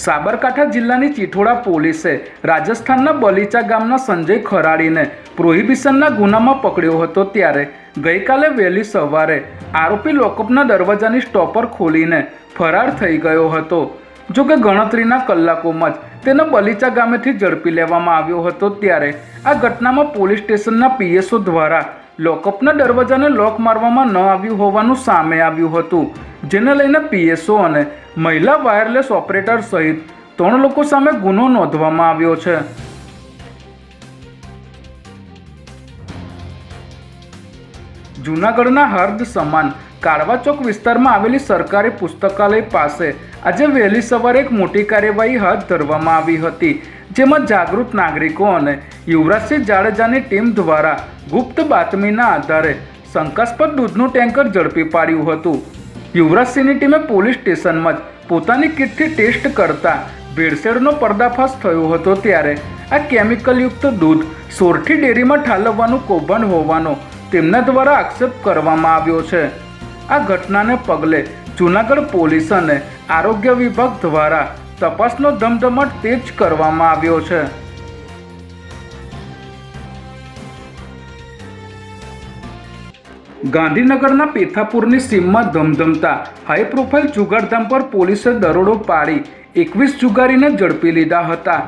સાબરકાંઠા જિલ્લાની ચિઠોડા પોલીસે રાજસ્થાનના બલીચા ગામના સંજય ખરાડીને પ્રોહિબિશનના ગુનામાં પકડ્યો હતો। ત્યારે ગઈકાલે વહેલી સવારે આરોપી લોકઅપના દરવાજાની સ્ટોપર ખોલીને ફરાર થઈ ગયો હતો। જો કે ગણતરીના કલાકોમાં જ તેને બલીચા ગામેથી ઝડપી લેવામાં આવ્યો હતો। ત્યારે આ ઘટનામાં પોલીસ સ્ટેશનના પીએસઓ દ્વારા લોકઅપના દરવાજાને લોક મારવામાં ન આવ્યું હોવાનું સામે આવ્યું હતું, જેને લઈને પીએસઓ અને મહિલા વાયરલેસ ઓપરેટર સહિત 3 લોકો સામે ગુનો નોંધવામાં આવ્યો છે। જૂનાગઢના હર્દ સમાન કાળવા ચોક વિસ્તારમાં આવેલી સરકારી પુસ્તકાલય પાસે આજે વહેલી સવારે એક મોટી કાર્યવાહી હાથ ધરવામાં આવી હતી, જેમાં જાગૃત નાગરિકો અને યુવરાજસિંહ જાડેજાની ટીમ દ્વારા ગુપ્ત બાતમીના આધારે શંકાસ્પદ દૂધનું ટેન્કર ઝડપી પાડ્યું હતું। યુવરાજસિંહની ટીમે પોલીસ સ્ટેશનમાં જ પોતાની કિટથી ટેસ્ટ કરતા ભેળસેળનો પર્દાફાશ થયો હતો। ત્યારે આ કેમિકલયુક્ત દૂધ સોરઠી ડેરીમાં ઠાલવવાનું કૌભાંડ હોવાનો તેમના દ્વારા આક્ષેપ કરવામાં આવ્યો છે। આ ઘટનાને પગલે જૂનાગઢ પોલીસ અને આરોગ્ય વિભાગ દ્વારા તપાસનો ધમધમાટ તેજ કરવામાં આવ્યો છે। ગાંધીનગરના પેથાપુરની સીમમાં ધમધમતા હાઈ પ્રોફાઇલ જુગારધામ પર પોલીસે દરોડો પાડી 21 જુગારીને ઝડપી લીધા હતા।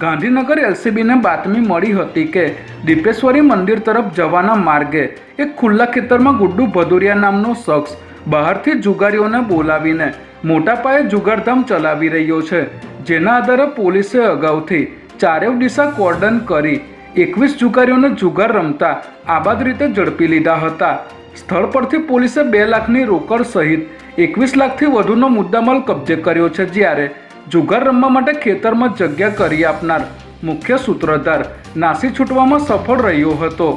ગાંધીનગર એલસીબીને બાતમી મળી હતી કે દીપેશ્વરી મંદિર તરફ જવાના માર્ગે એક ખુલ્લા ખેતરમાં ગુડ્ડુ ભદુરિયા નામનો શખ્સ બહારથી જુગારીઓને બોલાવીને મોટા પાયે જુગારધામ ચલાવી રહ્યો છે, જેના આધારે પોલીસે અગાઉથી ચારેવ દિશા કોર્ડન કરી 21 જુગારીઓને જુગાર રમતા આબાદ રીતે ઝડપી લીધા હતા। સ્થળ પરથી પોલીસે 2 લાખની રોકડ સહિત 21 લાખથી વધુનો મુદ્દામાલ કબજે કર્યો છે। જ્યારે જુગાર રમવા માટે ખેતરમાં જગ્યા કરી આપનાર મુખ્ય સૂત્રધાર નાસી છૂટવામાં સફળ રહ્યો હતો।